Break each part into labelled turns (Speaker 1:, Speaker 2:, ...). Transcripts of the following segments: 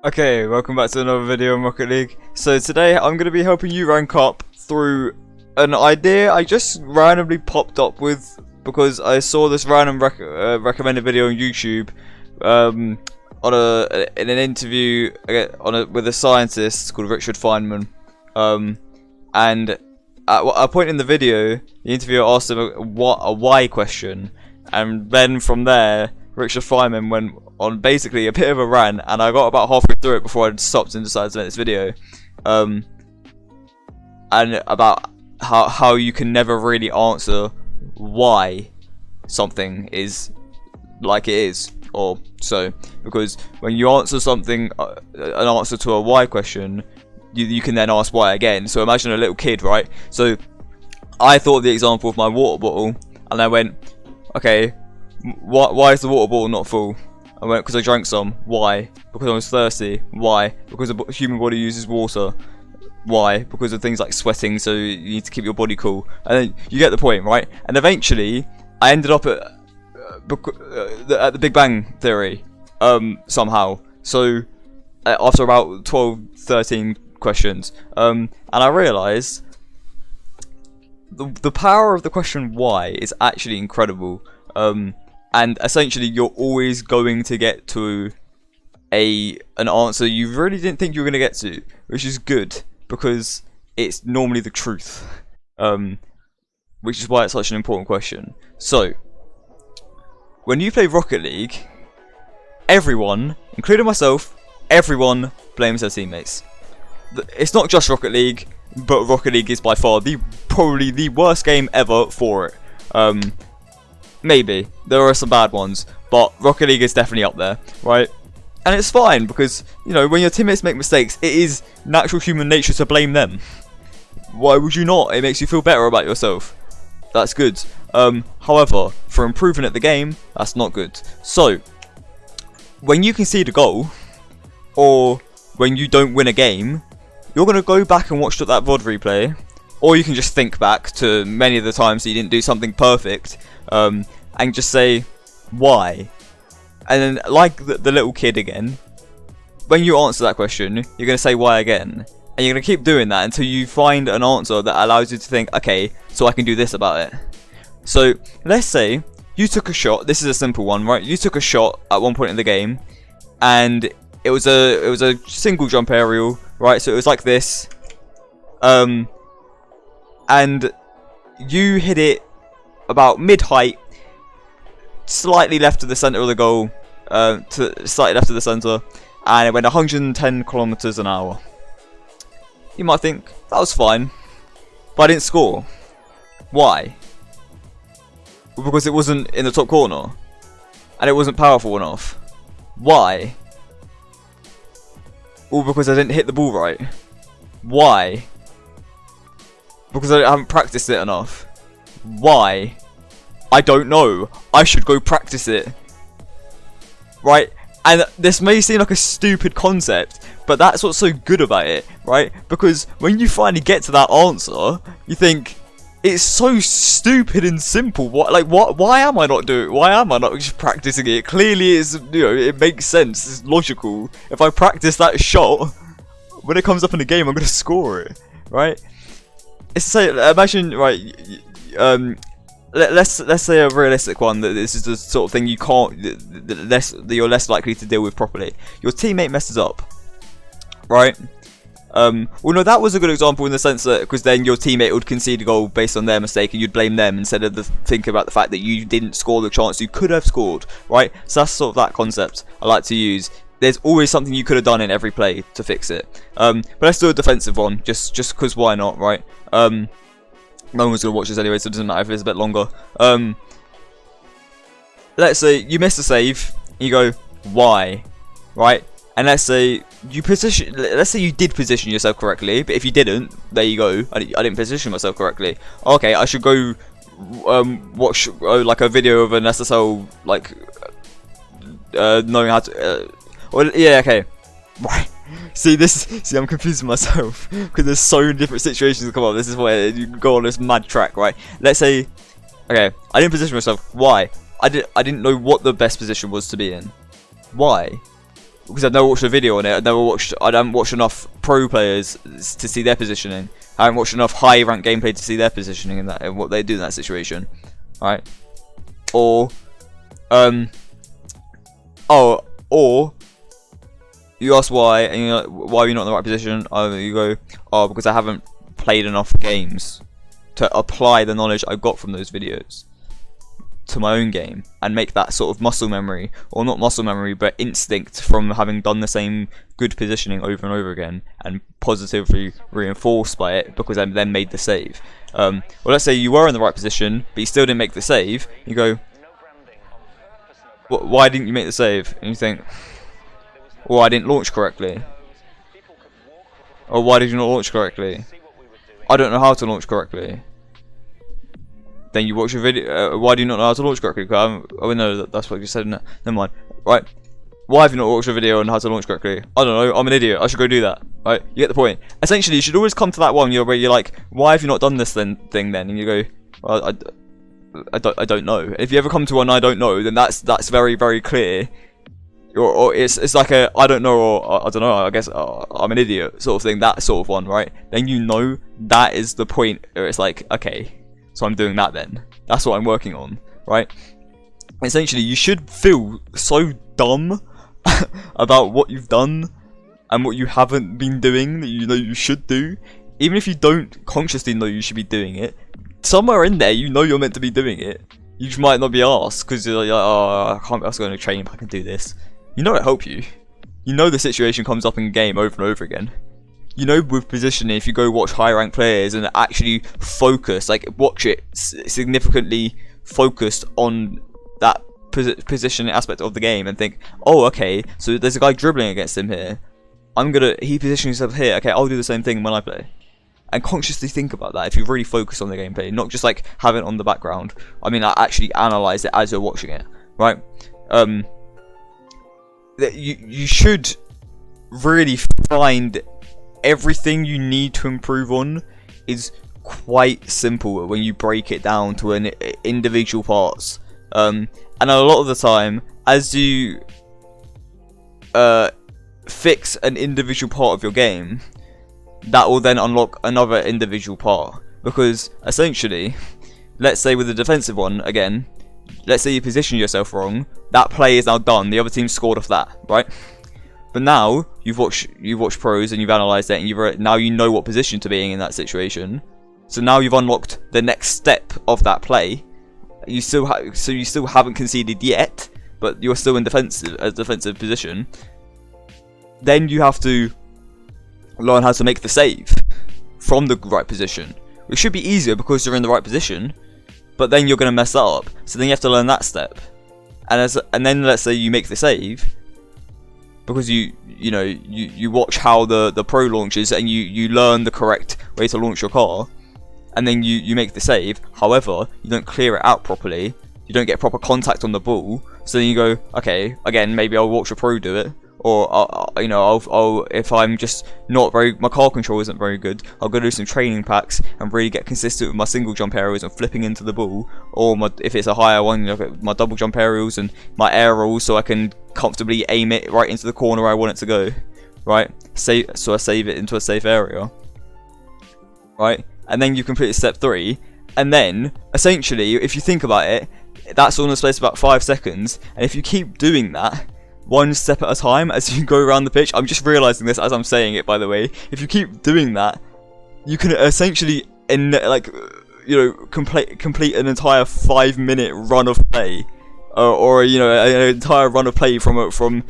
Speaker 1: Okay, welcome back to another video on Rocket League. So today I'm going to be helping you rank up through an idea I just randomly popped up with because I saw this random recommended video on YouTube in an interview with a scientist called Richard Feynman. And at a point in the video, the interviewer asked him a why question, and then from there, Richard Feynman went on basically a bit of a rant, and I got about halfway through it before I stopped and decided to make this video. And about how you can never really answer why something is like it is, or so, because when you answer something, an answer to a why question, you can then ask why again. So imagine a little kid, right? So I thought of the example of my water bottle, and I went, okay, why is the water bottle not full? I went, because I drank some. Why? Because I was thirsty. Why? Because the human body uses water. Why? Because of things like sweating, so you need to keep your body cool. And then you get the point, right? And eventually, I ended up at the Big Bang Theory, somehow. So after about 12, 13 questions, and I realised the power of the question why is actually incredible. And essentially, you're always going to get to an answer you really didn't think you were going to get to, which is good because it's normally the truth. Which is why it's such an important question. So, when you play Rocket League, everyone, including myself, everyone blames their teammates. It's not just Rocket League, but Rocket League is by far probably the worst game ever for it. Maybe there are some bad ones, but Rocket League is definitely up there, right? And it's fine because, you know, when your teammates make mistakes, it is natural human nature to blame them. Why would you not? It makes you feel better about yourself. That's good. However, for improving at the game, that's not good. So, when you concede a goal, or when you don't win a game, you're going to go back and watch that VOD replay, or you can just think back to many of the times that you didn't do something perfect, and just say, why? And then, like the little kid again, when you answer that question, you're going to say why again. And you're going to keep doing that until you find an answer that allows you to think, okay, so I can do this about it. So, let's say you took a shot. This is a simple one, right? You took a shot at one point in the game, and it was a single jump aerial, right? So it was like this. And you hit it about mid-height, slightly left of the centre of the goal, slightly left of the centre, and it went 110 kilometers an hour. You might think, that was fine, but I didn't score. Why? Well, because it wasn't in the top corner, and it wasn't powerful enough. Why? All because I didn't hit the ball right. Why? Because I haven't practiced it enough. Why? I don't know. I should go practice it. Right? And this may seem like a stupid concept, but that's what's so good about it, right? Because when you finally get to that answer, you think, it's so stupid and simple. Why am I not doing it? Why am I not just practicing it? Clearly it's, it makes sense. It's logical. If I practice that shot, when it comes up in the game, I'm going to score it, right? It's say, imagine, right, let's say a realistic one, that this is the sort of thing you can't, that you're less likely to deal with properly. Your teammate messes up, right? Well, no, that was a good example in the sense that, because then your teammate would concede a goal based on their mistake, and you'd blame them instead of thinking about the fact that you didn't score the chance you could have scored, right? So that's sort of that concept I like to use. There's always something you could have done in every play to fix it. But let's do a defensive one, just because why not, right? No one's gonna watch this anyway, so it doesn't matter if it's a bit longer. Let's say you missed a save, you go, why? Right? And let's say you did position yourself correctly, but if you didn't, there you go. I didn't position myself correctly. Okay, I should go watch like a video of an SSL, like knowing how to. Well, yeah, okay, right. See, I'm confusing myself because there's so many different situations that come up. This is where you go on this mad track, right? Let's say, okay, I didn't position myself. Why? I didn't know what the best position was to be in. Why? because I've never watched a video on it. I haven't watched enough pro players to see their positioning. I haven't watched enough high ranked gameplay to see their positioning and what they do in that situation, right? Or or you ask why, and you're like, why are you not in the right position? You go, oh, because I haven't played enough games to apply the knowledge I got from those videos to my own game and make that sort of muscle memory, or not muscle memory, but instinct from having done the same good positioning over and over again and positively reinforced by it because I then made the save. Well, let's say you were in the right position, but you still didn't make the save. You go, why didn't you make the save? And you think, well, I didn't launch correctly. Or why did you not launch correctly? I don't know how to launch correctly. Then you watch a video. Why do you not know how to launch correctly? Oh no, that's what you said. Never mind. Right. Why have you not watched a video on how to launch correctly? I don't know. I'm an idiot. I should go do that. Right. You get the point. Essentially, you should always come to that one where you're like, why have you not done this thing then? And you go, well, I don't know. If you ever come to one I don't know, then that's very, very clear. Or it's like a I don't know, or I don't know, I guess I'm an idiot sort of thing, that sort of one, right? Then you know that is the point where it's like, okay, so I'm doing that then. That's what I'm working on, right? Essentially, you should feel so dumb about what you've done and what you haven't been doing that you know you should do. Even if you don't consciously know you should be doing it, somewhere in there you know you're meant to be doing it. You just might not be asked because you're like, oh, I can't be asked to go to training if I can do this. You know it help you. You know the situation comes up in game over and over again. You know with positioning, if you go watch high ranked players and actually focus, like watch it significantly focused on that positioning aspect of the game and think, oh okay, so there's a guy dribbling against him here. He positions himself here, okay, I'll do the same thing when I play. And consciously think about that if you really focus on the gameplay, not just like have it on the background. I mean, I actually analyze it as you're watching it, right? You should really find everything you need to improve on is quite simple when you break it down to an individual parts. And a lot of the time, as you fix an individual part of your game, that will then unlock another individual part. Because essentially, let's say with the defensive one again, let's say you position yourself wrong, that play is now done, the other team scored off that, right? But now you've watched pros and you've analysed it, and now you know what position to be in that situation. So now you've unlocked the next step of that play. You still haven't conceded yet, but you're still in defensive position. Then you have to learn how to make the save from the right position, which should be easier because you're in the right position. But then you're going to mess up, so then you have to learn that step, and then let's say you make the save because you watch how the pro launches and you learn the correct way to launch your car, and then you make the save. However, you don't clear it out properly, you don't get proper contact on the ball, so then you go, okay, again, maybe I'll watch a pro do it. Or I'll if I'm just not my car control isn't very good, I'll go do some training packs and really get consistent with my single jump aerials and flipping into the ball. Or if it's a higher one, my double jump aerials and my air rolls, so I can comfortably aim it right into the corner where I want it to go. Right, so I save it into a safe area. Right, and then you complete step 3, and then essentially, if you think about it, that's all in the space of about 5 seconds, and if you keep doing that one step at a time as you go around the pitch. I'm just realizing this as I'm saying it, by the way. If you keep doing that, you can essentially complete an entire 5-minute run of play, or an entire run of play from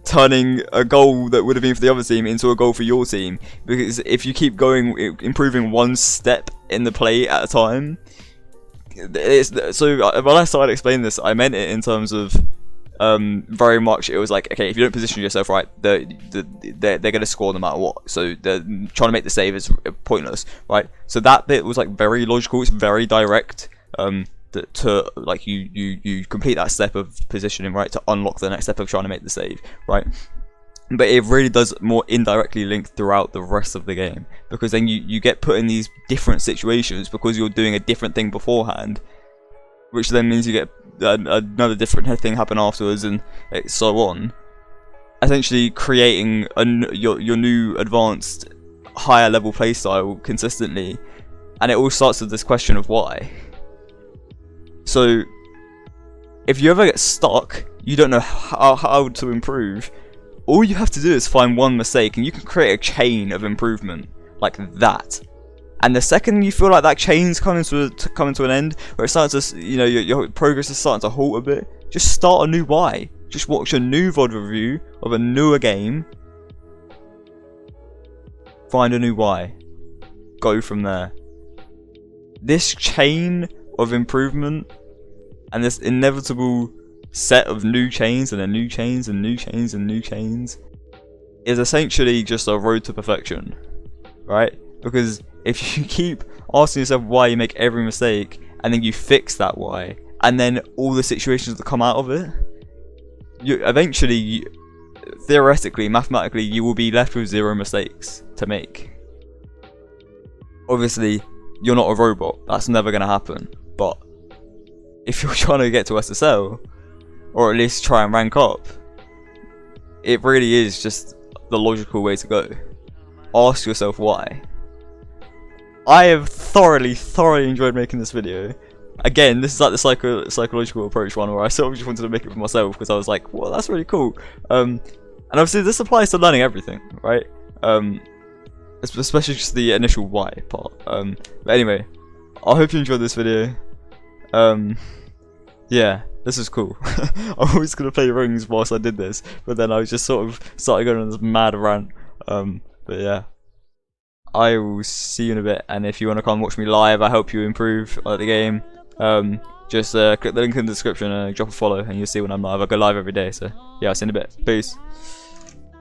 Speaker 1: turning a goal that would have been for the other team into a goal for your team. Because if you keep improving one step in the play at a time, so when I started explaining this, I meant it in terms of very much it was like, okay, if you don't position yourself right, they're going to score no matter what, so trying to make the save is pointless, right? So that bit was like very logical, it's very direct, to like you complete that step of positioning, right, to unlock the next step of trying to make the save, right? But it really does more indirectly link throughout the rest of the game, because then you get put in these different situations because you're doing a different thing beforehand, which then means you get another different thing happen afterwards, and so on. essentially creating your new advanced higher level playstyle consistently, and it all starts with this question of why. So if you ever get stuck, you don't know how to improve, all you have to do is find one mistake and you can create a chain of improvement like that. And the second you feel like that chain's coming to an end, where it starts to, you know, your progress is starting to halt a bit, just start a new why. Just watch a new VOD review of a newer game, find a new why, go from there. This chain of improvement and this inevitable set of new chains and then new chains and new chains and new chains is essentially just a road to perfection, right? Because if you keep asking yourself why you make every mistake and then you fix that why, and then all the situations that come out of it, you eventually, theoretically, mathematically, you will be left with 0 mistakes to make. Obviously, you're not a robot, that's never going to happen, but if you're trying to get to SSL, or at least try and rank up, it really is just the logical way to go. Ask yourself why. I have thoroughly enjoyed making this video. Again, this is like the psychological approach one, where I sort of just wanted to make it for myself because I was like, well, that's really cool. And obviously this applies to learning everything, right? Especially just the initial why part. But anyway, I hope you enjoyed this video. Yeah, this is cool. I was gonna play rings whilst I did this, but then I was just sort of started going on this mad rant. But yeah, I will see you in a bit, and if you want to come watch me live, I help you improve at the game. Just click the link in the description and drop a follow, and you'll see when I'm live. I go live every day, so yeah, I'll see you in a bit. Peace.